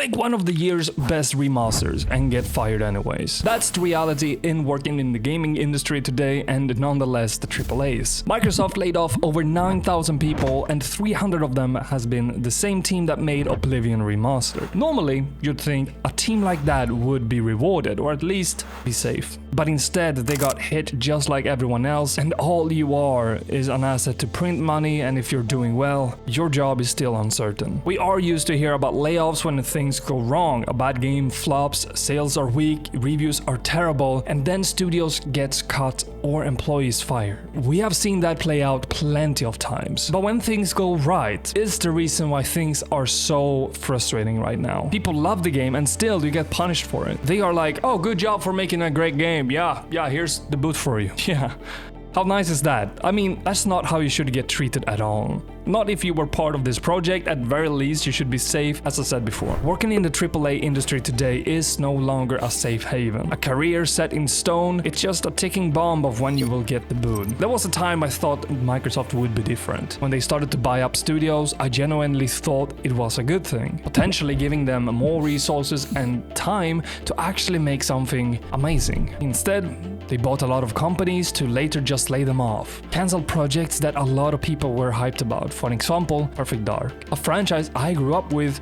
make one of the year's best remasters and get fired anyways. That's the reality in working in the gaming industry today, and nonetheless the AAAs. Microsoft laid off over 9,000 people, and 300 of them has been the same team that made Oblivion Remastered. Normally, you'd think a team like that would be rewarded, or at least be safe. But instead, they got hit just like everyone else, and all you are is an asset to print money, and if you're doing well, your job is still uncertain. We are used to hear about layoffs when things go wrong. A bad game flops, sales are weak, reviews are terrible, and then studios get cut or employees fired. We have seen that play out plenty of times. But when things go right, is the reason why things are so frustrating right now. People love the game and still you get punished for it. They are like, oh, good job for making a great game. Yeah, here's the boot for you. Yeah. How nice is that? I mean, that's not how you should get treated at all. Not if you were part of this project. At very least, you should be safe, as I said before. Working in the AAA industry today is no longer a safe haven. A career set in stone, it's just a ticking bomb of when you will get the boot. There was a time I thought Microsoft would be different. When they started to buy up studios, I genuinely thought it was a good thing. Potentially giving them more resources and time to actually make something amazing. Instead, they bought a lot of companies to later just lay them off. Cancelled projects that a lot of people were hyped about. For an example, Perfect Dark, a franchise I grew up with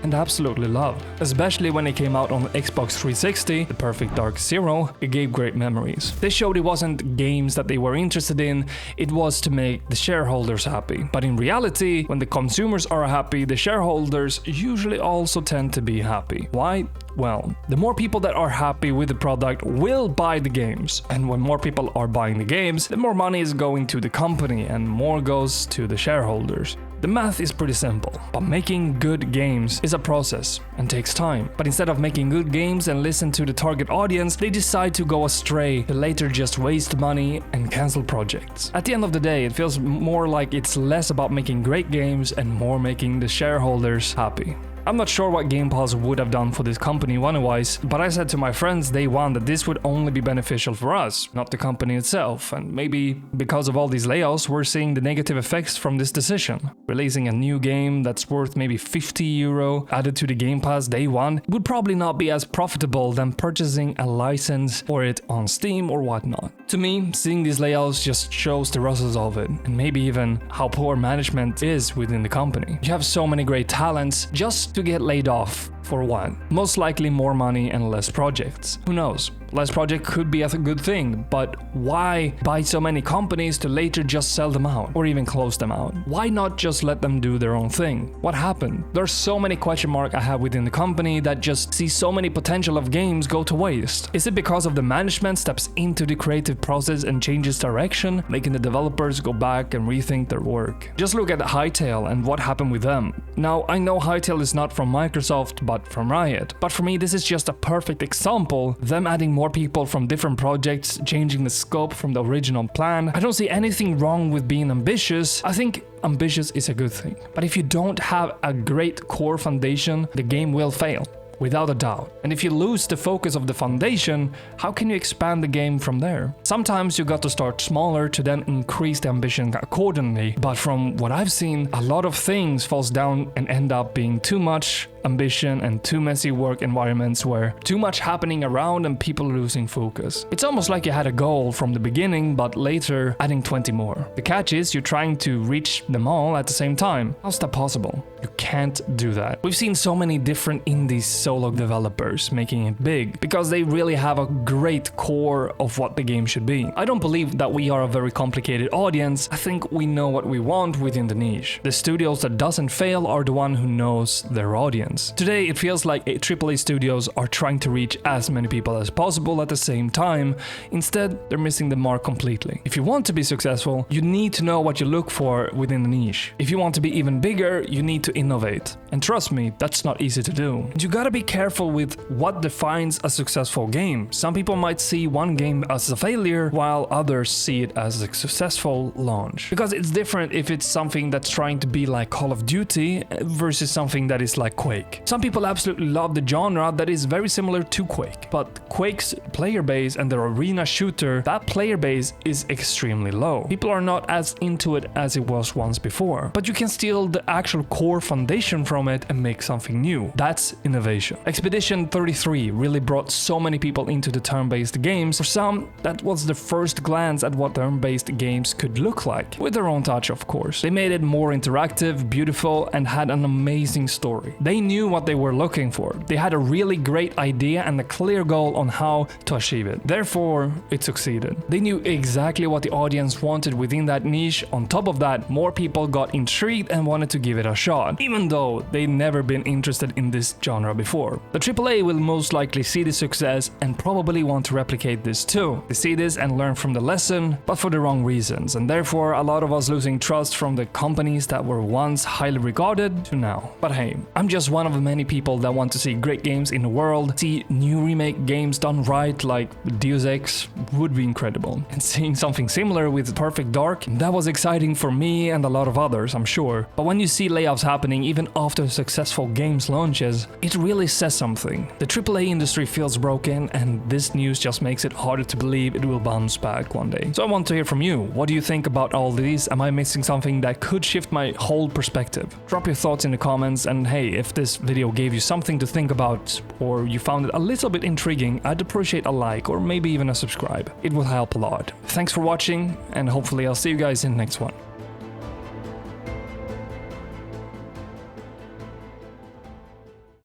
and absolutely loved. Especially when it came out on Xbox 360, the Perfect Dark Zero, it gave great memories. They showed it wasn't games that they were interested in, it was to make the shareholders happy. But in reality, when the consumers are happy, the shareholders usually also tend to be happy. Why? Well, the more people that are happy with the product will buy the games. And when more people are buying the games, the more money is going to the company and more goes to the shareholders. The math is pretty simple, but making good games is a process and takes time. But instead of making good games and listen to the target audience, they decide to go astray to later just waste money and cancel projects. At the end of the day, it feels more like it's less about making great games and more making the shareholders happy. I'm not sure what Game Pass would have done for this company money-wise, but I said to my friends day one that this would only be beneficial for us, not the company itself, and maybe because of all these layoffs, we're seeing the negative effects from this decision. Releasing a new game that's worth maybe €50 added to the Game Pass day one would probably not be as profitable than purchasing a license for it on Steam or whatnot. To me, seeing these layoffs just shows the rushes of it, and maybe even how poor management is within the company. You have so many great talents just to get laid off for what? Most likely more money and less projects. Who knows? Less project could be a good thing, but why buy so many companies to later just sell them out or even close them out? Why not just let them do their own thing? What happened? There's so many question marks I have within the company that just see so many potential of games go to waste. Is it because of the management steps into the creative process and changes direction, making the developers go back and rethink their work? Just look at Hytale and what happened with them. Now, I know Hytale is not from Microsoft, but from Riot. But for me, this is just a perfect example. Them adding more people from different projects, changing the scope from the original plan. I don't see anything wrong with being ambitious. I think ambitious is a good thing. But if you don't have a great core foundation, the game will fail. Without a doubt. And if you lose the focus of the foundation, how can you expand the game from there? Sometimes you got to start smaller to then increase the ambition accordingly. But from what I've seen, a lot of things falls down and end up being too much ambition and too messy work environments where too much happening around and people losing focus. It's almost like you had a goal from the beginning, but later adding 20 more. The catch is you're trying to reach them all at the same time. How's that possible? You can't do that. We've seen so many different indie solo developers making it big because they really have a great core of what the game should be. I don't believe that we are a very complicated audience. I think we know what we want within the niche. The studios that doesn't fail are the one who knows their audience. Today, it feels like AAA studios are trying to reach as many people as possible at the same time. Instead, they're missing the mark completely. If you want to be successful, you need to know what you look for within the niche. If you want to be even bigger, you need to innovate. And trust me, that's not easy to do. You gotta be careful with what defines a successful game. Some people might see one game as a failure, while others see it as a successful launch. Because it's different if it's something that's trying to be like Call of Duty versus something that is like Quake. Quake. Some people absolutely love the genre that is very similar to Quake, but Quake's player base and their arena shooter, that player base is extremely low. People are not as into it as it was once before, but you can steal the actual core foundation from it and make something new. That's innovation. Expedition 33 really brought so many people into the turn-based games. For some, that was the first glance at what turn-based games could look like, with their own touch of course. They made it more interactive, beautiful, and had an amazing story. They knew what they were looking for. They had a really great idea and a clear goal on how to achieve it. Therefore, it succeeded. They knew exactly what the audience wanted within that niche. On top of that, more people got intrigued and wanted to give it a shot, even though they'd never been interested in this genre before. The AAA will most likely see the success and probably want to replicate this too. They see this and learn from the lesson, but for the wrong reasons, and therefore a lot of us losing trust from the companies that were once highly regarded to now. But hey, I'm just one of many people that want to see great games in the world. See new remake games done right, like Deus Ex, would be incredible. And seeing something similar with Perfect Dark, that was exciting for me and a lot of others, I'm sure. But when you see layoffs happening even after successful games launches, it really says something. The AAA industry feels broken, and this news just makes it harder to believe it will bounce back one day. So I want to hear from you. What do you think about all these? Am I missing something that could shift my whole perspective? Drop your thoughts in the comments, and hey, if this video gave you something to think about or you found it a little bit intriguing, I'd appreciate a like or maybe even a subscribe. It will help a lot. Thanks for watching, and hopefully I'll see you guys in the next one.